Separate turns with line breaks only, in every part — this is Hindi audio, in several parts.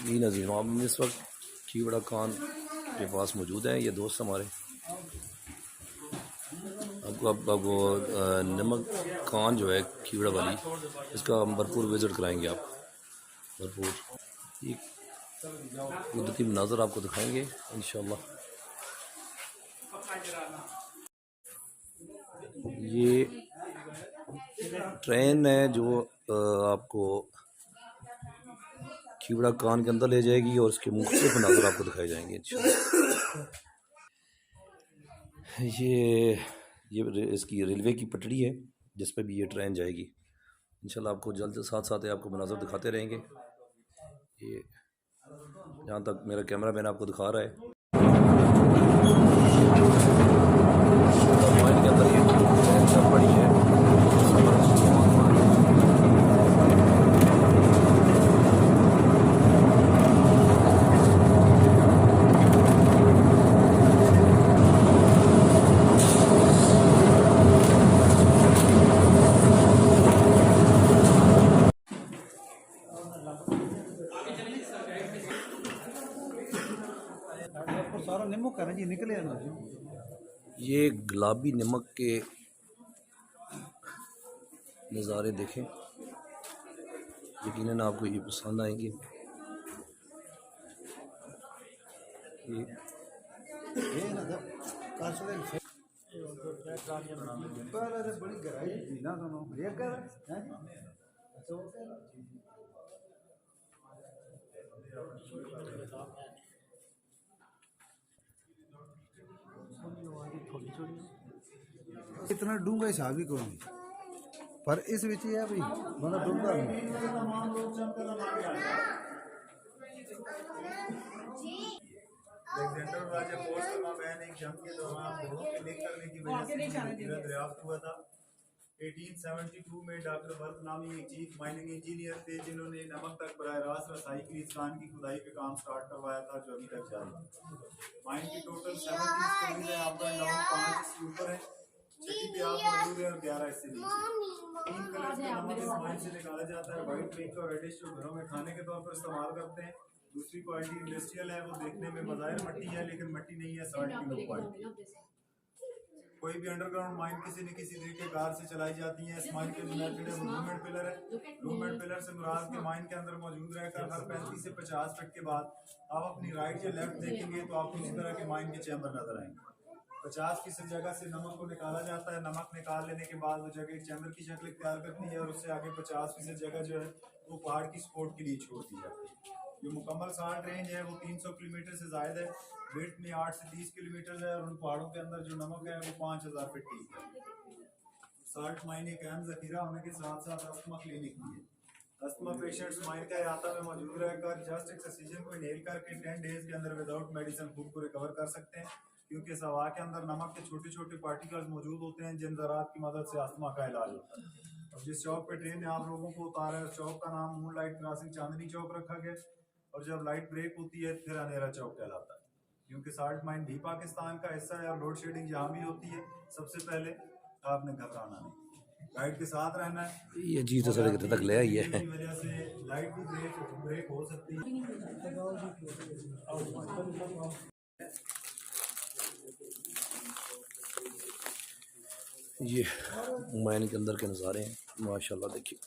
जी नज़ीर, हम इस वक्त खीवड़ा खान के पास मौजूद हैं। ये दोस्त हमारे आपको अब वो नमक खान जो है खीवड़ा वाली, इसका हम भरपूर विज़िट कराएंगे। आप भरपूर ये कुदरती मनाज़र आपको दिखाएंगे इंशाअल्लाह। ये ट्रेन है जो आपको खीवड़ा कान के अंदर ले जाएगी और उसके मुख्तलिफ मनाज़र आपको दिखाए जाएंगे इंशाअल्लाह। ये इसकी रेलवे की पटड़ी है जिस पर भी ये ट्रेन जाएगी इंशाल्लाह। आपको जल्द साथ साथ आपको मनाज़र दिखाते रहेंगे। ये जहाँ तक मेरा कैमरा मैन आपको दिखा रहा है, के अंदर ये ट्रेन चल पड़ी है।
सारा नमक है जी निकले ना।
ये गुलाबी नमक के नज़ारे देखें, यकीनन आपको ये पसंद आएंगे।
बड़ी गहराई थी ना दोनों एक कर हैं। इतना डूंगा हिसाब ही कोई नहीं, पर इस विच है भाई बड़ा डूंगा नहीं।
अलेक्जेंडर राजा फोर्स का मैन एक जंग के दौरान बहुत क्लिक करने की वजह से दरियाफ्त हुआ था। 1872 में डॉक्टर बर्फ नामी एक चीफ माइनिंग इंजीनियर थे जिन्होंने नमक तक बराह रास्त रसाई के लिए इस खान की खुदाई का काम स्टार्ट करवाया था, जो अभी तक जारी है। माइन की टोटल 70 स्टोरीज है, अप एंड डाउन 5 इसके ऊपर है, 6 पे आप मौजूद है और 11 इससे नीचे। 3 कलर का नमक इस माइन से निकाला जाता है, व्हाइट, पिंक और रेडिश, जो घरों में खाने के तौर पर इस्तेमाल करते हैं। दूसरी क्वालिटी इंडस्ट्रियल है, वो देखने में बज़ाहिर मट्टी है लेकिन मट्टी नहीं है, साल्ट की लो क्वालिटी। कोई भी अंडरग्राउंड माइन किसी न किसी तरीके कार से चलाई जाती है। इस माइन के जो मेथड है वो लूमेंट पिलर है। लूमेंट पिलर से मुराद के माइन के अंदर मौजूद रहकर हर 35 से 50 फीट के बाद आप अपनी राइट या लेफ्ट देखेंगे तो आपको इसी तरह के माइन के चैम्बर नजर आएंगे। 50% जगह से नमक को निकाला जाता है। नमक निकाल लेने के बाद वो जगह एक चैम्बर की शक्ल इख्तियार करती है और उससे आगे 50% जगह जो है वो पहाड़ की सपोर्ट के लिए छोड़ दी जाती है। जो मुकम्मल साल्ट रेंज है वो 300 किलोमीटर से ज़ायद है, वेट में 8 से 30 किलोमीटर है और उन पहाड़ों के अंदर जो नमक है वो 5000 फीट डीप है। साल्ट माइन एक अहम जखीरा होने के साथ साथ अस्थमा क्लिनिक भी है। अस्थमा पेशेंट्स माइन के अहाता में मौजूद रहकर जस्ट एक ऑक्सीजन को इनहेल करके 10 डेज के अंदर विदाउट मेडिसिन खुद को रिकवर कर सकते हैं, क्योंकि इस हवा के अंदर नमक के छोटे छोटे पार्टिकल्स मौजूद होते हैं जिन ज़रात की मदद से अस्थमा का इलाज होता है। और जिस चौक पे ट्रेन ने आप लोगों को उतारा है उस चौक का नाम moon light crossing Chandni Chowk रखा गया, और जब लाइट ब्रेक होती है फिर अंधेरा चौक कहलाता है, क्योंकि साल्ट माइन भी पाकिस्तान का हिस्सा है और लोड शेडिंग जहाँ भी होती है सबसे पहले आपने घबराना नहीं, लाइट के साथ रहना है।
ये चीज़ तो सड़क तक ले आई है।
वजह से लाइट भी ब्रेक हो सकती है।
ये माइन के अंदर के नज़ारे हैं माशाल्लाह, देखिए।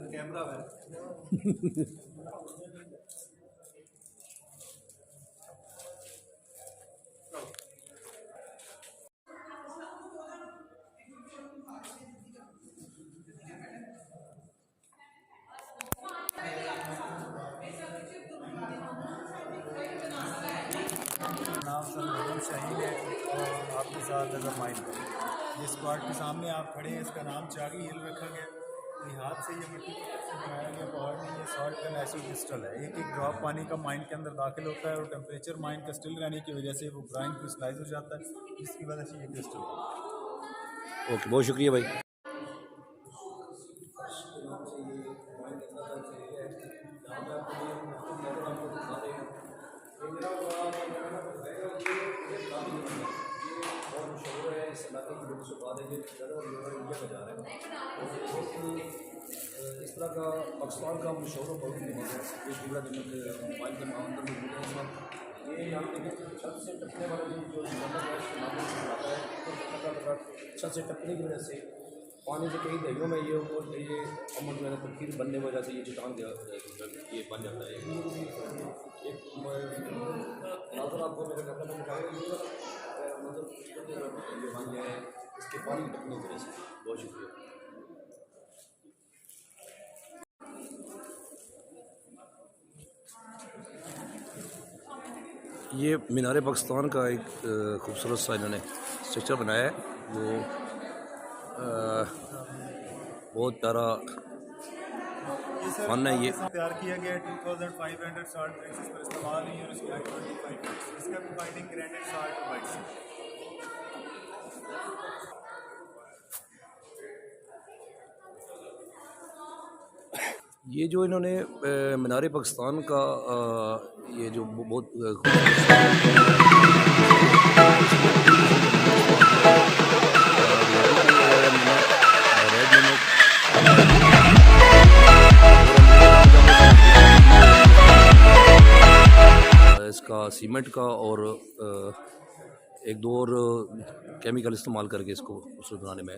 कैमरा है नाम शहीद है और आपके साथ नजर माइन है। जिस स्क्वाड के सामने आप खड़े हैं इसका नाम चागी हिल रखा गया। हाथ से ये मिट्टी बनाया गया पहाड़ में, ये सॉल्ट का नेचुरल क्रिस्टल है। एक एक ड्रॉप पानी का माइन के अंदर दाखिल होता है और टेम्परेचर माइन का स्टिल रहने की वजह से वो ग्राइंड क्रिस्टलाइज हो जाता है, जिसकी वजह से ये क्रिस्टल।
ओके, बहुत शुक्रिया भाई। इंडिया में जा रहा है। इस तरह का पाकिस्तान का मशहूर बहुत एक पूरा दिन मोबाइल के अंदर में जुड़े हैं। ये यहाँ पे छत से टपकने वाला जो नंबर है इसके माध्यम से आता है। छत से टपकने की वजह से पानी से कई दरियों में ये अमन जो है तब्दील बनने की वजह से ये चट्टान ये बन जाता है। एक नजर आपको मेरे घर में दिखाएगा मतलब ये बन गया है इसके पानी टपकने की वजह से। बहुत शुक्रिया। ये मीनार पाकिस्तान का एक खूबसूरत सा इन्होंने स्ट्रक्चर बनाया है जो बहुत प्यारा फन है। ये
तैयार किया गया है 2500 साल्ट ब्रिक्स पर इस्तेमाल हुई और इसकी हाइट 25 फीट। इसका भी बाइंडिंग ग्रेनाइट साल्ट वाइट से।
ये जो इन्होंने मीनार पाकिस्तान का ये जो बहुत इसका सीमेंट का और एक दो और केमिकल इस्तेमाल करके इसको उसको बनाने में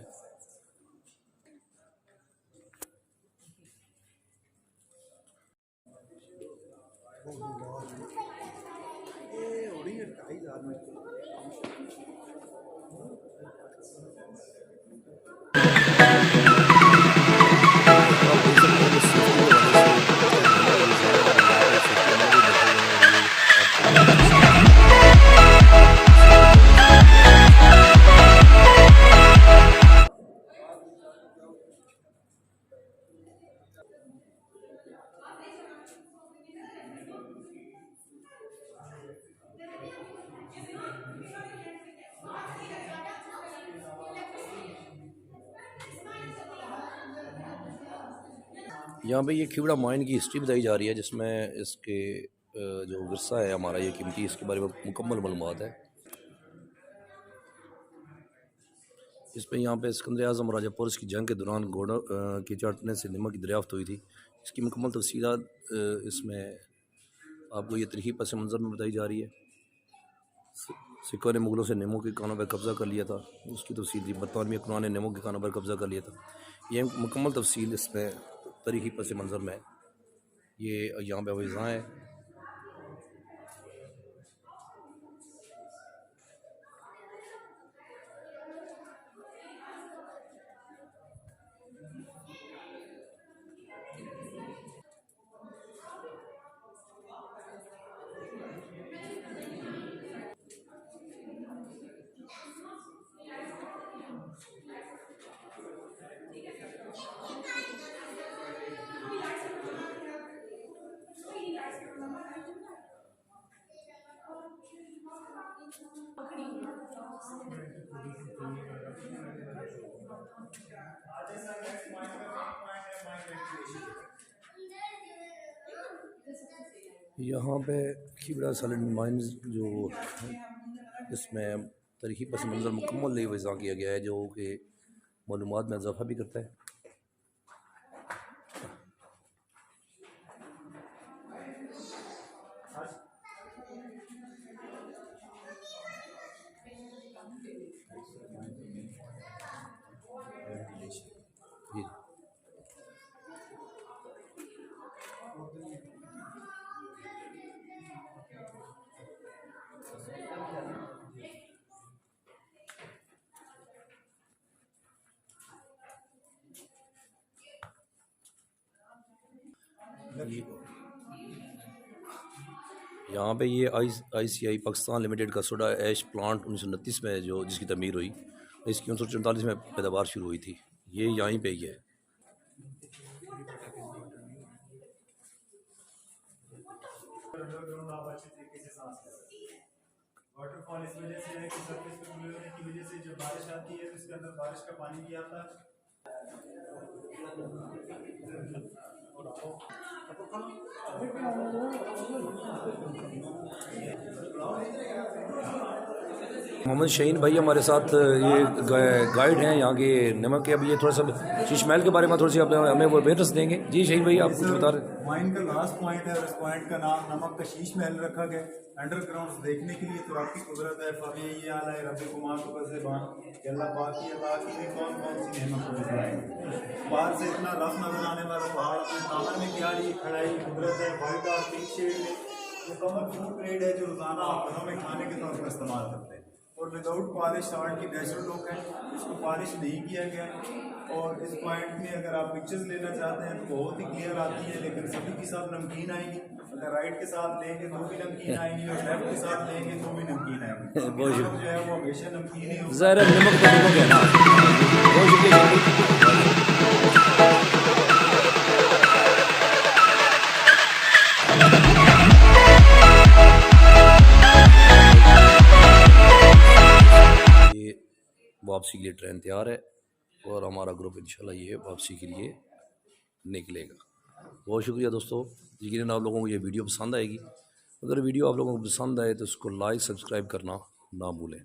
यहाँ पे ये खिवड़ा माइन की हिस्ट्री बताई जा रही है जिसमें इसके जो विरसा है हमारा ये कीमती इसके बारे में मुकम्मल मालूमात है। इस पर यहाँ पे सिकंदर आज़म राजा पोरस की जंग के दौरान घोड़ों के चाटने से नमक की दरियाफ्त हुई थी। इसकी मुकम्मल तफसीलात इसमें आपको ये तरीक़ी पस मंज़र में बताई जा रही है। सिखों ने मुग़लों से नेमों के कानों पर कब्ज़ा कर लिया था, उसकी तफसील थी। बरतानवी हुक्मरान ने नेमों के कानों पर कब्ज़ा कर लिया था। ये मुकम्मल तफसील इसमें तरीक़ी पस मंज़र में ये यहाँ पे अवज़ा है। यहाँ पे खिबड़ा सैलेंट माइंस जो इसमें तरीक़ी पस मंज़र मुकम्मल वज़ा किया गया है जो कि मालूमात में इजाफ़ा भी करता है। जी यहाँ पे ये ICI पाकिस्तान लिमिटेड का सोडा ऐश प्लांट 1929 में जो जिसकी तमीर हुई, इसकी 1944 में पैदावार शुरू हुई थी। ये यहीं पे ही है।
वाटरफॉल इस वजह से है कि सरफेस पे खुले होने की वजह से जब बारिश आती है तो इसके अंदर बारिश का पानी भी आता है।
मोहम्मद शहीन भाई हमारे साथ ये गाइड हैं यहाँ के नमक के। अब ये थोड़ा सा शीश महल के बारे में थोड़ी सी हमें वो अवेयरनेस देंगे। जी शहीन भाई आप कुछ बता रहे।
वाइन का लास्ट पॉइंट है और इस पॉइंट का नाम नमक का शीश महल रखा गया। अंडरग्राउंड देखने के लिए तो आपकी कुदरत है। फबी ये आला है रब्बी कुमार को कैसे बात अल्लाह पाक की अता की भी कौन कौन सी नेमत को दिखाएंगे। बाहर से इतना रफ नजर आने वाला पहाड़ अपने सामने में क्या खड़ाई कुदरत है। वाइट और पिंक शेड में मुकम्मल फूड ग्रेड है जो रोजाना आप घरों में खाने के तौर पर इस्तेमाल करते हैं और विदाउट पॉलिश आर्ट की नेचुरल लुक है। इसको पॉलिश नहीं किया गया है। और इस पॉइंट में अगर आप पिक्चर्स लेना चाहते हैं तो बहुत ही क्लियर आती है, लेकिन सभी के साथ नमकीन आएंगी। अगर राइट के साथ लेंगे तो भी नमकीन आएंगी और लेफ्ट के साथ लेंगे तो भी नमकीन आएंगी।
बहुत
नमक जो है वो हमेशा नमकीन ही होगा।
ज़ाहिर है नमक तो नमक है ना। बहुत शुक्रिया ये वापसी के लिए ट्रेन तैयार है और हमारा ग्रुप इंशाल्लाह ये वापसी के लिए निकलेगा। बहुत शुक्रिया दोस्तों। यकीनन आप लोगों को ये वीडियो पसंद आएगी। अगर वीडियो आप लोगों को पसंद आए तो उसको लाइक सब्सक्राइब करना ना भूलें।